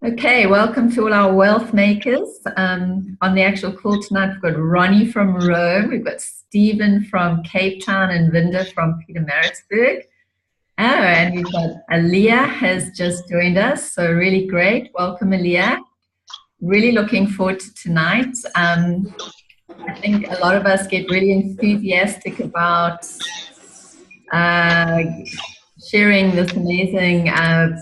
Okay, welcome to all our wealth makers. On the actual call tonight, we've got Ronnie from Rome, we've got Stephen from Cape Town, and Vinda from Pietermaritzburg. Oh, and we've got Aaliyah has just joined us, so really great. Welcome, Aaliyah. Really looking forward to tonight. I think a lot of us get really enthusiastic about sharing this amazing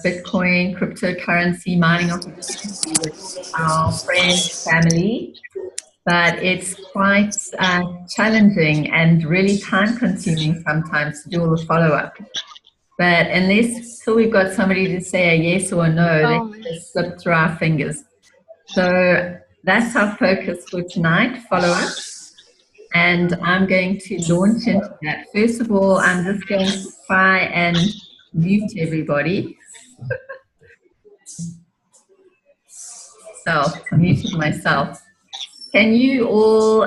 Bitcoin cryptocurrency mining opportunity with our friends, family, but it's quite challenging and really time consuming sometimes to do all the follow-up. But until we've got somebody to say a yes or a no, they can just slip through our fingers. So that's our focus for tonight, follow-up. And I'm going to launch into that. First of all, I'm just going to try and mute everybody. I muted myself. Can you all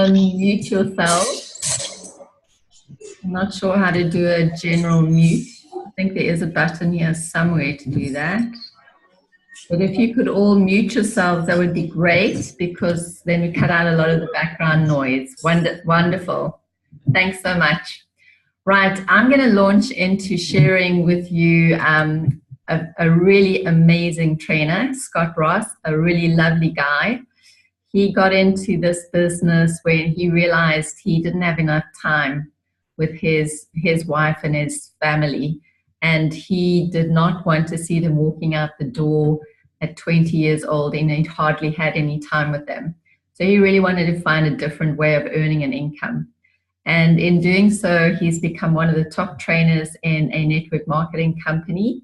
mute yourselves? I'm not sure how to do a general mute. I think there is a button here somewhere to do that. But if you could all mute yourselves, that would be great, because then we cut out a lot of the background noise. Wonderful. Thanks so much. Right, I'm going to launch into sharing with you a really amazing trainer, Scott Ross, a really lovely guy. He got into this business when he realized he didn't have enough time with his wife and his family, and he did not want to see them walking out the door at 20 years old, and he hardly had any time with them. So he really wanted to find a different way of earning an income. And in doing so, he's become one of the top trainers in a network marketing company,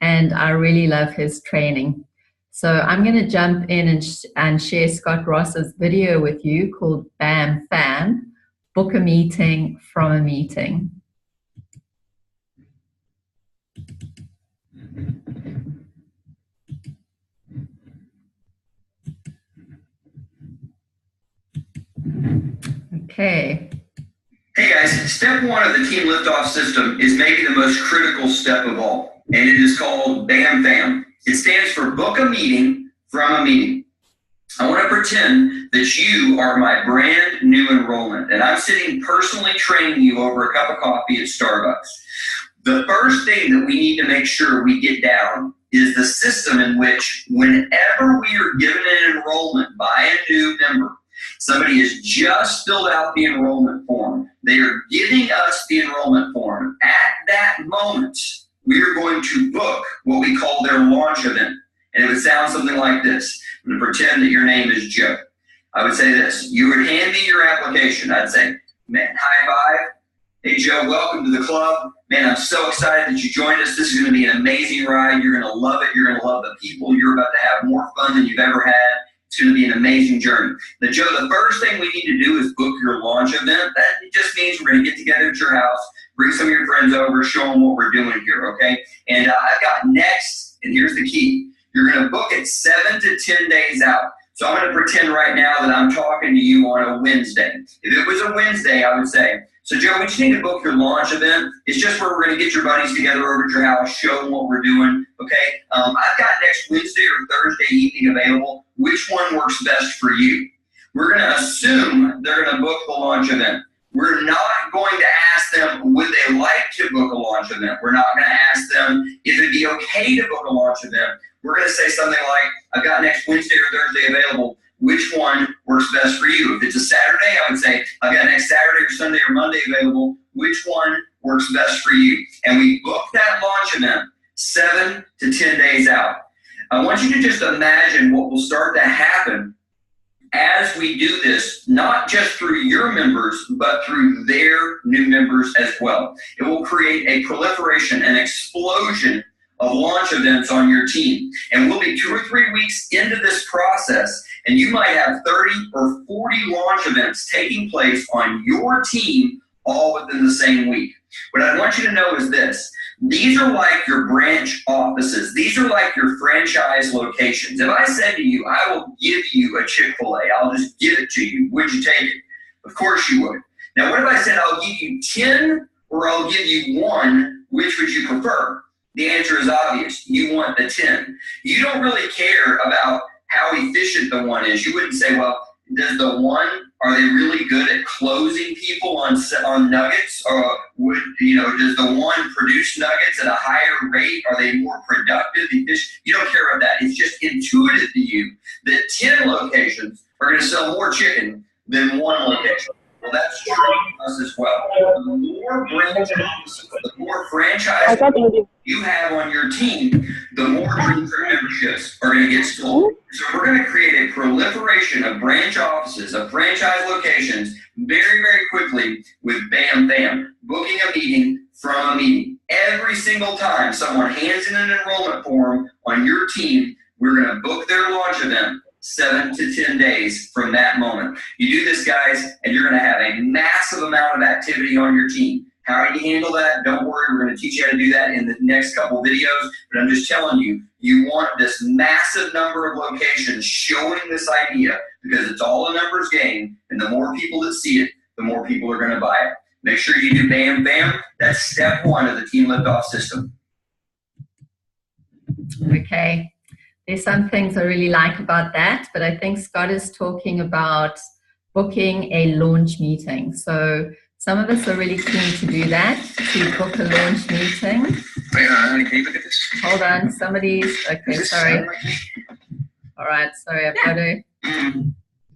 and I really love his training. So I'm going to jump in and share Scott Ross's video with you called Bam Fam, Book a Meeting from a Meeting. Okay. Hey guys, step one of the team liftoff system is maybe the most critical step of all, and it is called BAM FAM. It stands for Book a Meeting from a Meeting. I want to pretend that you are my brand new enrollment, and I'm sitting personally training you over a cup of coffee at Starbucks. The first thing that we need to make sure we get down is the system in which whenever we are given an enrollment by a new member, somebody has just filled out the enrollment form. They are giving us the enrollment form. At that moment, we are going to book what we call their launch event. And it would sound something like this. I'm going to pretend that your name is Joe. I would say this. You would hand me your application. I'd say, man, high five. Hey, Joe, welcome to the club. Man, I'm so excited that you joined us. This is going to be an amazing ride. You're going to love it. You're going to love the people. You're about to have more fun than you've ever had. It's going to be an amazing journey. Now, Joe, the first thing we need to do is book your launch event. That just means we're going to get together at your house, bring some of your friends over, show them what we're doing here, okay? And I've got next, and here's the key. You're going to book it 7 to 10 days out. So I'm going to pretend right now that I'm talking to you on a Wednesday. If it was a Wednesday, I would say, so Joe, we just need to book your launch event. It's just where we're going to get your buddies together over at your house, show them what we're doing, okay? I've got next Wednesday or Thursday evening available. Which one works best for you? We're going to assume they're going to book the launch event. We're not going to ask them, would they like to book a launch event? We're not going to ask them if it'd be okay to book a launch event. We're going to say something like, I've got next Wednesday or Thursday available. Which one works best for you? If it's a Saturday, I would say, I've got next Saturday or Sunday or Monday available. Which one works best for you? And we book that launch event 7 to 10 days out. I want you to just imagine what will start to happen as we do this, not just through your members, but through their new members as well. It will create a proliferation, an explosion of launch events on your team. And we'll be 2 or 3 weeks into this process, and you might have 30 or 40 launch events taking place on your team all within the same week. What I want you to know is this. These are like your branch offices. These are like your franchise locations. If I said to you, I will give you a Chick-fil-A, I'll just give it to you, would you take it? Of course you would. Now, what if I said I'll give you 10 or I'll give you 1, which would you prefer? The answer is obvious. You want the 10. You don't really care about how efficient the 1 is. You wouldn't say, well, does the 1, are they really good at closing people on nuggets? Or does the 1 produce nuggets at a higher rate? Are they more productive, efficient? You don't care about that. It's just intuitive to you that 10 locations are going to sell more chicken than 1 location. Well, that's true for us as well. The more branch offices, the more franchise you have on your team, the more Dream Trip memberships are going to get sold. So we're going to create a proliferation of branch offices, of franchise locations very, very quickly with Bam Bam. Booking a meeting from a meeting. Every single time someone hands in an enrollment form on your team, we're going to book their launch event 7 to 10 days from that moment. You do this, guys, and you're going to have a massive amount of activity on your team. How do you handle that? Don't worry, we're going to teach you how to do that in the next couple videos, but I'm just telling you, you want this massive number of locations showing this idea because it's all a numbers game, and the more people that see it, the more people are going to buy it. Make sure you do Bam Bam. That's step 1 of the Team Liftoff system. Okay. There's some things I really like about that, but I think Scott is talking about booking a launch meeting. So some of us are really keen to do that, to book a launch meeting. Wait, honey, can you look at this? Hold on, somebody's, okay, sorry. All right, sorry, I've got to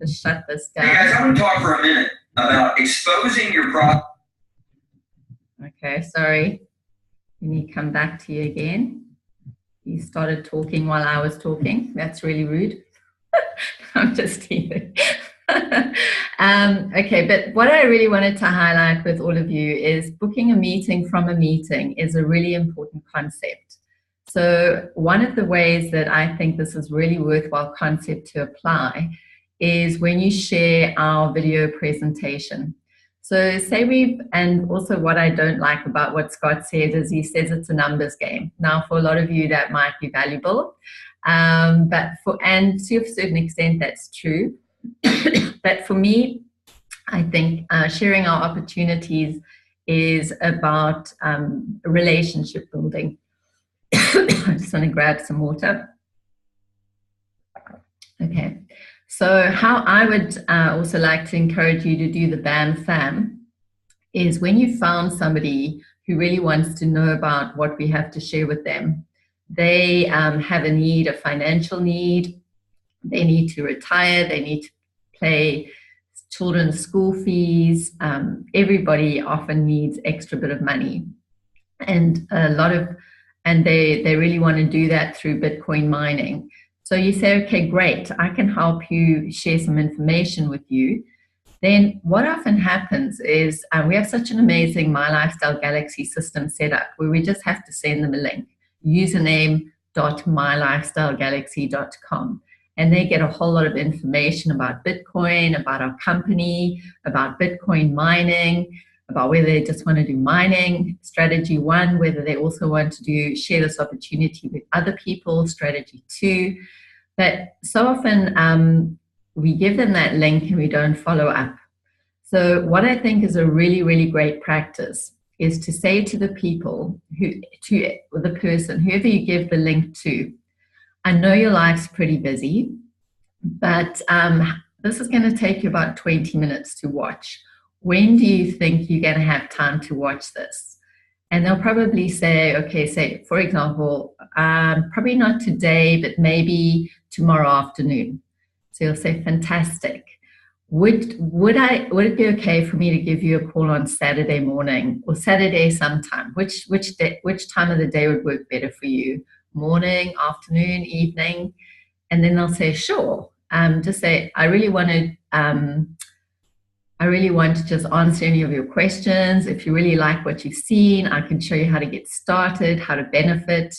just shut this down. Hey guys, I want to talk for a minute about exposing your product. Okay, sorry. Let me come back to you again. You started talking while I was talking. That's really rude. I'm just teasing. Okay, but what I really wanted to highlight with all of you is booking a meeting from a meeting is a really important concept. So one of the ways that I think this is really worthwhile concept to apply is when you share our video presentation. So say and also what I don't like about what Scott said is he says it's a numbers game. Now for a lot of you that might be valuable, and to a certain extent that's true. But for me, I think sharing our opportunities is about relationship building. I just want to grab some water. Okay. So how I would also like to encourage you to do the BAM FAM is when you found somebody who really wants to know about what we have to share with them. They have a need, a financial need. They need to retire. They need to pay children's school fees. Everybody often needs extra bit of money. And they really want to do that through Bitcoin mining. So you say, okay, great, I can help you share some information with you. Then what often happens is we have such an amazing My Lifestyle Galaxy system set up where we just have to send them a link, username.mylifestylegalaxy.com. And they get a whole lot of information about Bitcoin, about our company, about Bitcoin mining, about whether they just want to do mining, strategy 1, whether they also want to share this opportunity with other people, strategy 2. But so often we give them that link and we don't follow up. So what I think is a really, really great practice is to say to the people, the person, whoever you give the link to, I know your life's pretty busy, but this is going to take you about 20 minutes to watch. When do you think you're going to have time to watch this? And they'll probably say, okay, say, for example, probably not today, but maybe tomorrow afternoon. So you'll say, fantastic. Would it be okay for me to give you a call on Saturday morning or Saturday sometime? Which time of the day would work better for you? Morning, afternoon, evening? And then they'll say, sure. Just say, I really want to just answer any of your questions. If you really like what you've seen, I can show you how to get started, how to benefit.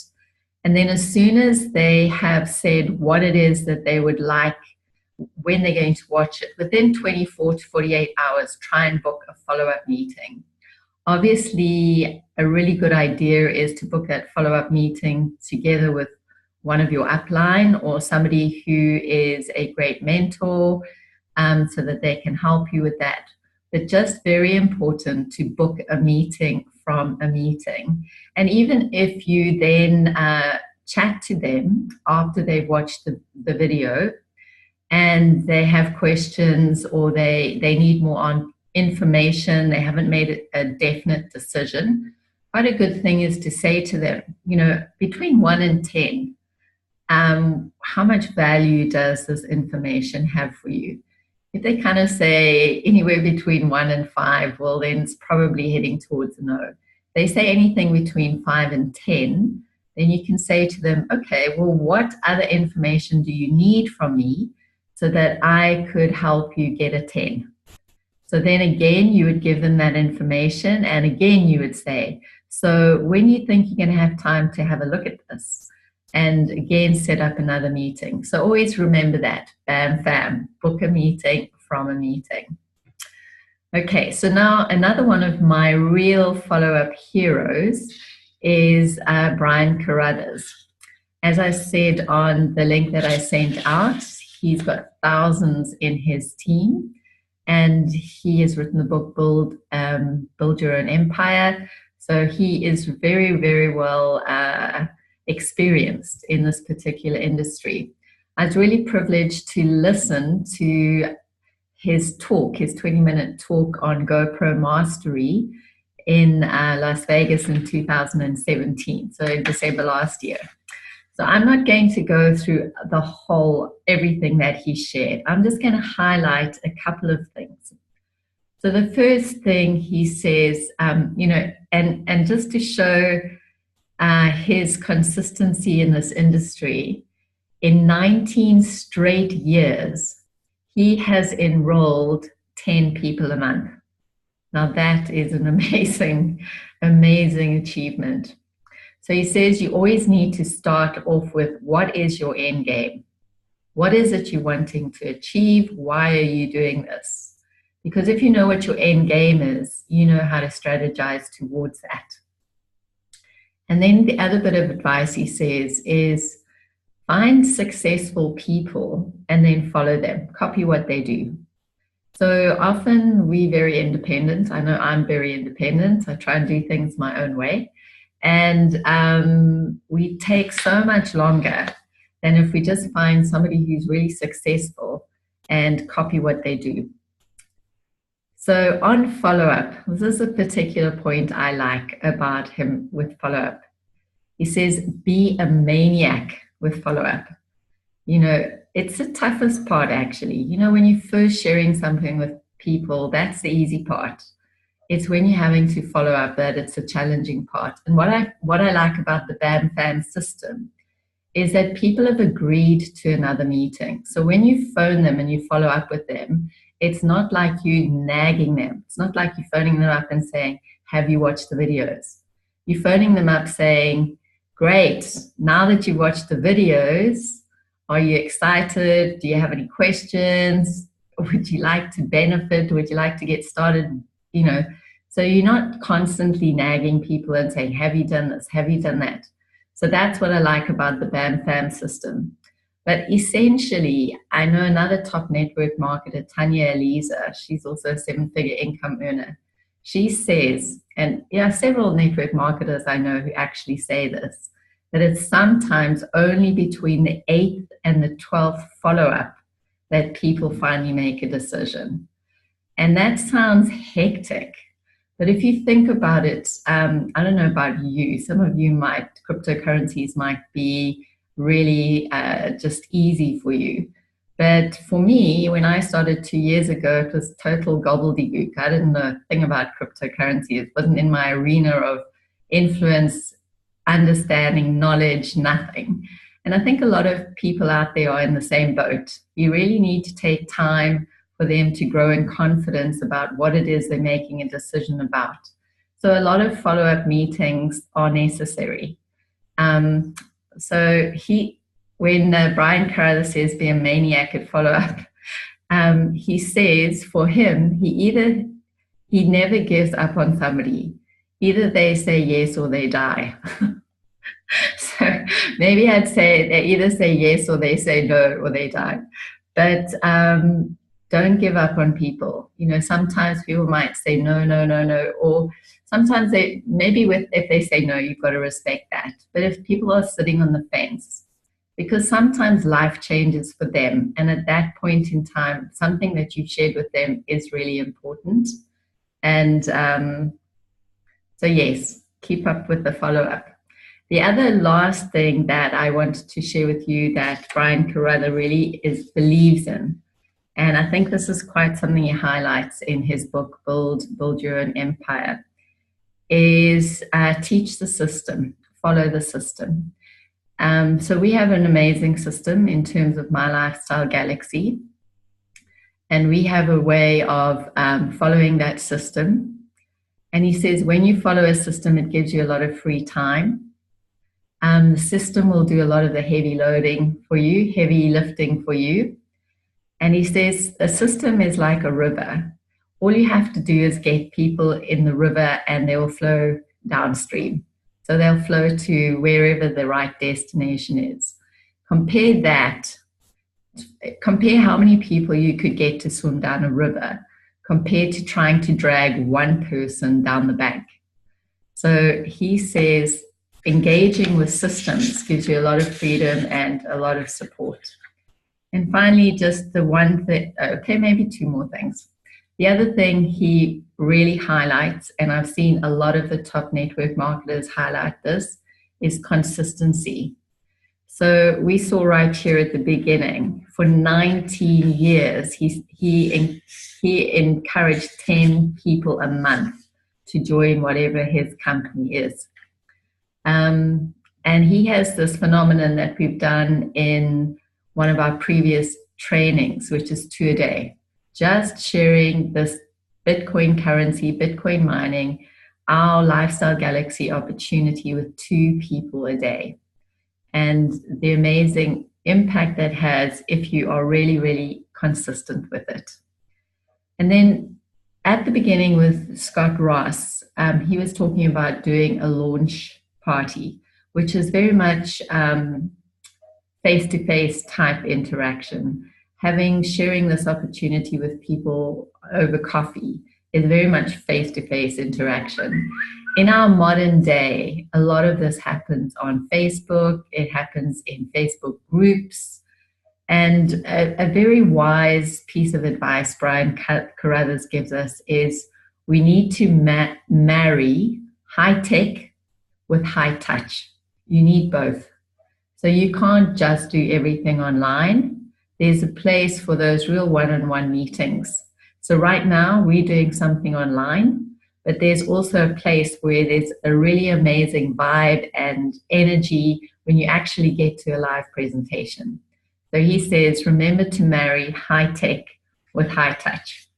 And then as soon as they have said what it is that they would like, when they're going to watch it, within 24 to 48 hours, try and book a follow-up meeting. Obviously, a really good idea is to book that follow-up meeting together with one of your upline or somebody who is a great mentor, so that they can help you with that. But just very important to book a meeting from a meeting. And even if you then chat to them after they've watched the video and they have questions or they need more on information, they haven't made a definite decision, quite a good thing is to say to them, between 1 and 10, how much value does this information have for you? If they kind of say anywhere between 1 and 5, well, then it's probably heading towards a no. If they say anything between 5 and 10, then you can say to them, okay, well, what other information do you need from me so that I could help you get a 10? So then again, you would give them that information, and again, you would say, so when you think you're going to have time to have a look at this, and again, set up another meeting. So always remember that, bam, fam, book a meeting from a meeting. Okay, so now another one of my real follow-up heroes is Brian Carruthers. As I said on the link that I sent out, he's got thousands in his team, and he has written the book Build Your Own Empire. So he is very, very well experienced in this particular industry. I was really privileged to listen to his talk, his 20-minute talk on GoPro Mastery in Las Vegas in 2017, so in December last year. So I'm not going to go through everything that he shared. I'm just going to highlight a couple of things. So the first thing he says, and just to show his consistency in this industry, in 19 straight years, he has enrolled 10 people a month. Now that is an amazing, amazing achievement. So he says you always need to start off with, what is your end game? What is it you're wanting to achieve? Why are you doing this? Because if you know what your end game is, you know how to strategize towards that. And then the other bit of advice he says is find successful people and then follow them, copy what they do. So often we're very independent. I know I'm very independent. I try and do things my own way. And we take so much longer than if we just find somebody who's really successful and copy what they do. So on follow-up, this is a particular point I like about him with follow-up. He says, be a maniac with follow-up. It's the toughest part, actually. When you're first sharing something with people, that's the easy part. It's when you're having to follow up that it's a challenging part. And what I like about the BAM-FAM system is that people have agreed to another meeting. So when you phone them and you follow up with them, it's not like you nagging them. It's not like you're phoning them up and saying, have you watched the videos? You're phoning them up saying, great, now that you've watched the videos, are you excited? Do you have any questions? Would you like to benefit? Would you like to get started? So you're not constantly nagging people and saying, have you done this? Have you done that? So that's what I like about the BAM-FAM system. But essentially, I know another top network marketer, Tanya Eliza, she's also a 7-figure income earner. She says, and several network marketers I know who actually say this, that it's sometimes only between the 8th and the 12th follow-up that people finally make a decision. And that sounds hectic. But if you think about it, I don't know about you, some of you cryptocurrencies might be really just easy for you. But for me, when I started 2 years ago, it was total gobbledygook. I didn't know a thing about cryptocurrency. It wasn't in my arena of influence, understanding, knowledge, nothing. And I think a lot of people out there are in the same boat. You really need to take time for them to grow in confidence about what it is they're making a decision about. So a lot of follow-up meetings are necessary. When Brian Carruthers says be a maniac at follow-up, he says for him, he never gives up on somebody. Either they say yes or they die. So maybe I'd say they either say yes or they say no or they die. But don't give up on people. You know, sometimes people might say no, no, no, no, or sometimes if they say no, you've got to respect that. But if people are sitting on the fence, because sometimes life changes for them, and at that point in time, something that you've shared with them is really important. And so yes, keep up with the follow-up. The other last thing that I wanted to share with you that Brian Carruthers really believes in, and I think this is quite something he highlights in his book, Build Your Own Empire, is teach the system, follow the system. So we have an amazing system in terms of My Lifestyle Galaxy, and we have a way of following that system. And he says, when you follow a system, it gives you a lot of free time. The system will do a lot of the heavy loading for you, heavy lifting for you. And he says, a system is like a river. All you have to do is get people in the river and they will flow downstream. So they'll flow to wherever the right destination is. Compare how many people you could get to swim down a river compared to trying to drag one person down the bank. So he says, engaging with systems gives you a lot of freedom and a lot of support. And finally, just the one thing, okay, maybe two more things. The other thing he really highlights, and I've seen a lot of the top network marketers highlight this, is consistency. So we saw right here at the beginning, for 19 years, he encouraged 10 people a month to join whatever his company is. And he has this phenomenon that we've done in one of our previous trainings, which is 2 a day, just sharing this Bitcoin currency, Bitcoin mining, our Lifestyle Galaxy opportunity with 2 people a day. And the amazing impact that has if you are really, really consistent with it. And then at the beginning with Scott Ross, he was talking about doing a launch party, which is very much face-to-face type interaction. Sharing this opportunity with people over coffee is very much face-to-face interaction. In our modern day, a lot of this happens on Facebook. It happens in Facebook groups. And a very wise piece of advice Brian Carruthers gives us is we need to marry high tech with high touch. You need both. So you can't just do everything online. There's a place for those real one-on-one meetings. So right now we're doing something online, but there's also a place where there's a really amazing vibe and energy when you actually get to a live presentation. So he says, remember to marry high tech with high touch.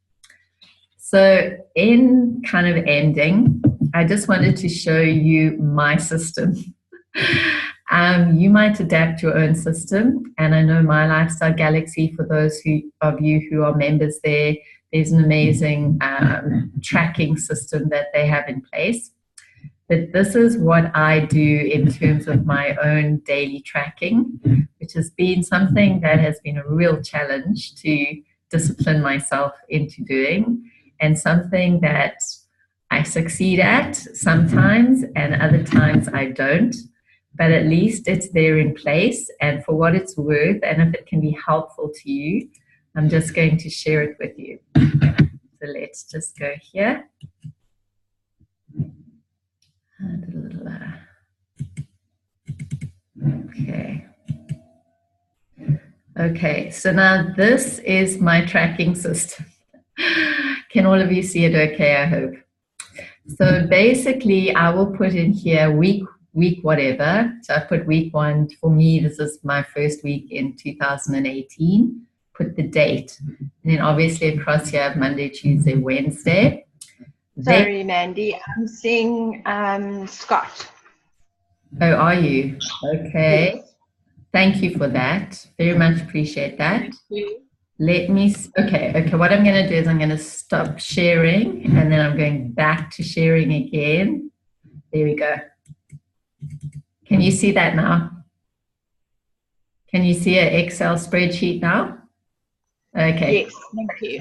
So in kind of ending, I just wanted to show you my system. You might adapt your own system, and I know My Lifestyle Galaxy, for those of you who are members there, there's an amazing tracking system that they have in place. But this is what I do in terms of my own daily tracking, which has been something that has been a real challenge to discipline myself into doing, and something that I succeed at sometimes and other times I don't. But at least it's there in place, and for what it's worth, and if it can be helpful to you, I'm just going to share it with you. So let's just go here. Okay. Okay, so now this is my tracking system. Can all of you see it okay, I hope? So basically, I will put in here week whatever. So I put week 1. For me, this is my first week in 2018. Put the date. And then obviously across here I have Monday, Tuesday, Wednesday. Sorry, Mandy. I'm seeing Scott. Oh, are you? Okay. Yes. Thank you for that. Very much appreciate that. Thank you. Okay. What I'm going to do is I'm going to stop sharing, and then I'm going back to sharing again. There we go. Can you see that now? Can you see an Excel spreadsheet now? Okay. Yes, thank you.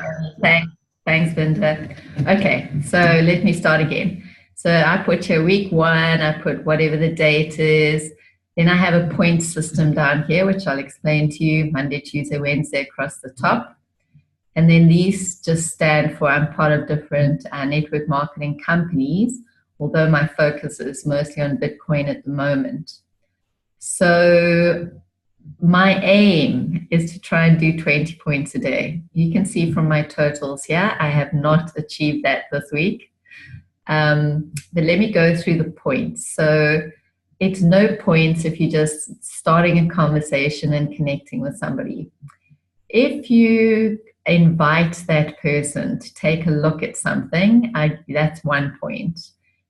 Thanks, Linda. Okay, so let me start again. So I put here week 1, I put whatever the date is. Then I have a point system down here, which I'll explain to you, Monday, Tuesday, Wednesday across the top. And then these just stand for I'm part of different network marketing companies, although my focus is mostly on Bitcoin at the moment. So my aim is to try and do 20 points a day. You can see from my totals here, I have not achieved that this week. But let me go through the points. So it's no points if you're just starting a conversation and connecting with somebody. If you invite that person to take a look at something, that's 1 point.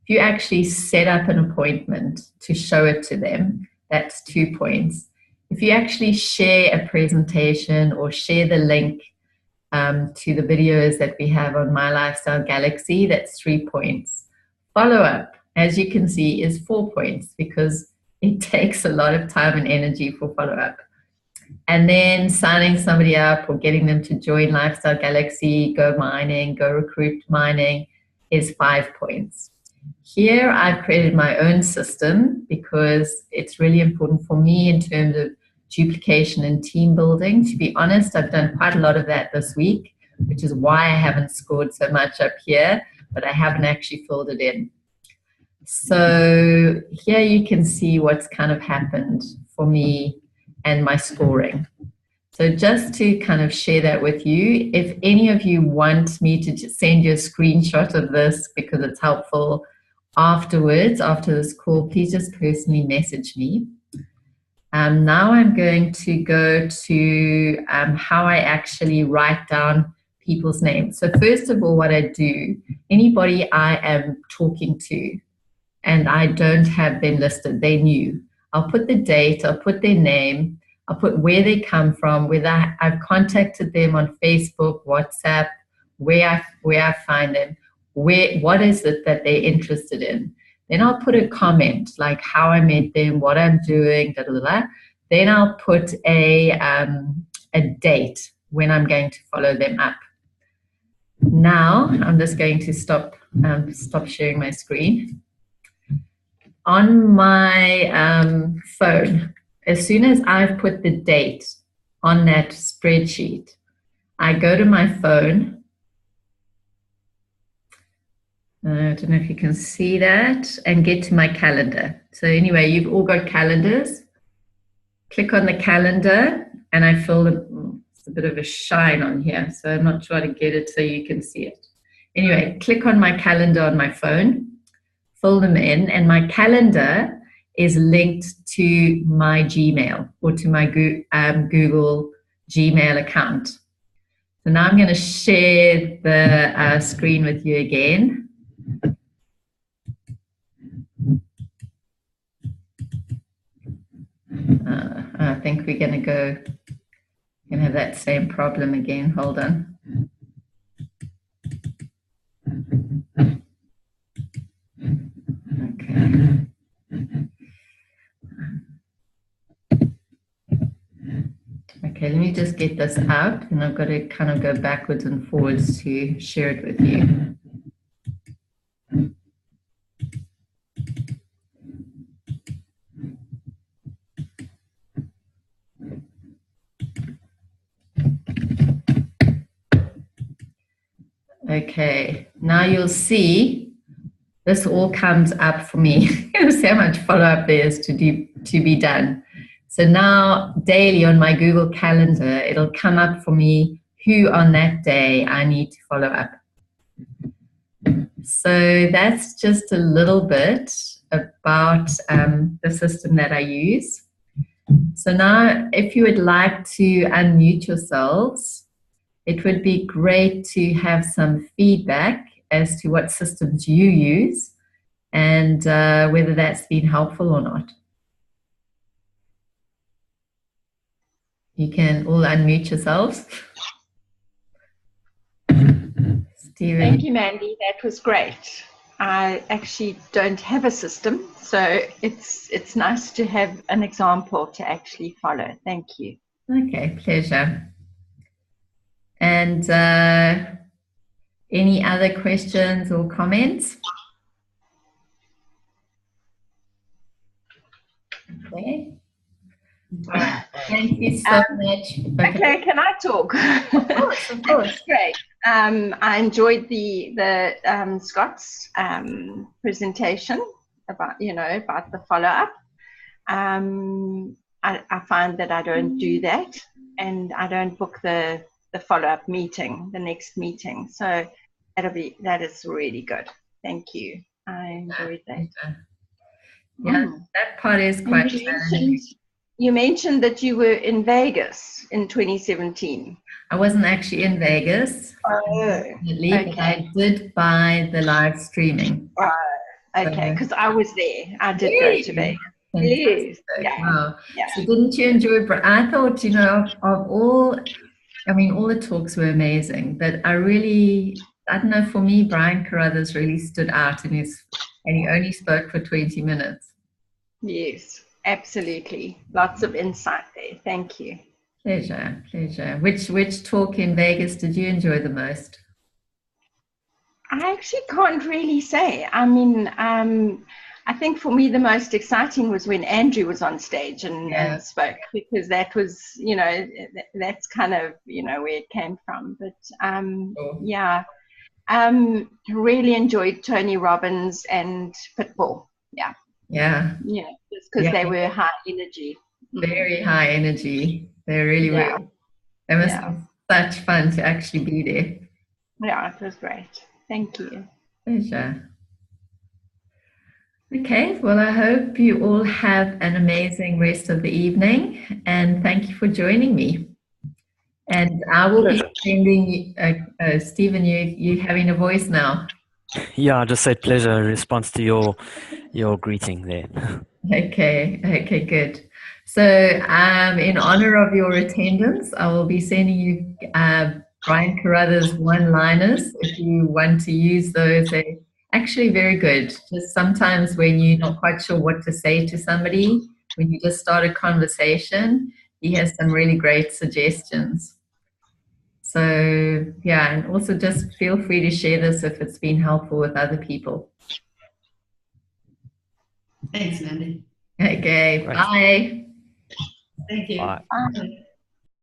If you actually set up an appointment to show it to them, that's 2 points. If you actually share a presentation or share the link to the videos that we have on My Lifestyle Galaxy, that's 3 points. Follow-up, as you can see, is 4 points because it takes a lot of time and energy for follow-up. And then signing somebody up or getting them to join Lifestyle Galaxy, go mining, go recruit mining is 5 points. Here I've created my own system because it's really important for me in terms of duplication and team building. To be honest, I've done quite a lot of that this week, which is why I haven't scored so much up here, but I haven't actually filled it in. So here you can see what's kind of happened for me and my scoring. So just to kind of share that with you, if any of you want me to just send you a screenshot of this because it's helpful afterwards, after this call, please just personally message me. Now I'm going to go to how I actually write down people's names. So first of all, what I do, anybody I am talking to and I don't have them listed, they're new. I'll put the date, I'll put their name, I'll put where they come from, whether I've contacted them on Facebook, WhatsApp, where I find them, what is it that they're interested in. Then I'll put a comment like how I met them, what I'm doing, da, da, da. Then I'll put a date when I'm going to follow them up. Now I'm just going to stop sharing my screen. On my phone, as soon as I've put the date on that spreadsheet, I go to my phone. I don't know if you can see that, and get to my calendar. So anyway, you've all got calendars. Click on the calendar, and I feel it's a bit of a shine on here, so I'm not sure how to get it so you can see it. Anyway, click on my calendar on my phone, fill them in, and my calendar is linked to my Gmail or to my Google Gmail account. So now I'm going to share the screen with you again. I think we're going to have that same problem again. Hold on. Okay. Okay, let me just get this out, and I've got to kind of go backwards and forwards to share it with you. Okay, now you'll see this all comes up for me. See how much follow-up there is to be done. So now daily on my Google Calendar, it'll come up for me who on that day I need to follow up. So that's just a little bit about the system that I use. So now if you would like to unmute yourselves, it would be great to have some feedback as to what systems you use and whether that's been helpful or not. You can all unmute yourselves. Steven. Thank you, Mandy. That was great. I actually don't have a system, so it's nice to have an example to actually follow. Thank you. Okay, pleasure. And any other questions or comments? Okay. Thank you so much. Okay, can I talk? Of course, of course. That's great. I enjoyed the Scott's presentation about the follow-up. I find that I don't do that, and I don't book the follow-up meeting, the next meeting. So that is really good. Thank you. I enjoyed that. Yeah, that part is quite challenging. You mentioned that you were in Vegas in 2017. I wasn't actually in Vegas. Okay. But I did buy the live streaming. Okay, because I was there. I did go to Vegas. Yes. Yeah. Wow. Yeah. So didn't you enjoy? I thought, of all, all the talks were amazing, but I don't know, for me, Brian Carruthers really stood out and he only spoke for 20 minutes. Yes, absolutely. Lots of insight there. Thank you. Pleasure. Which talk in Vegas did you enjoy the most? I actually can't really say. I think for me the most exciting was when Andrew was on stage and spoke, because that was, that's kind of, where it came from. But really enjoyed Tony Robbins and Pitbull. Yeah, just because they were high energy. Very high energy. They really were. It must be such fun to actually be there. Yeah, it was great. Thank you. Pleasure. Okay, well, I hope you all have an amazing rest of the evening, and thank you for joining me. And I will be sending Stephen, you having a voice now. Yeah, I just said pleasure in response to your greeting there. Okay, good. So in honor of your attendance, I will be sending you Brian Carruthers one-liners if you want to use those. They're actually very good. Just sometimes when you're not quite sure what to say to somebody, when you just start a conversation, he has some really great suggestions. So yeah, and also just feel free to share this if it's been helpful with other people. Thanks, Mandy. Okay, Right. bye. Thank you. Bye. Bye.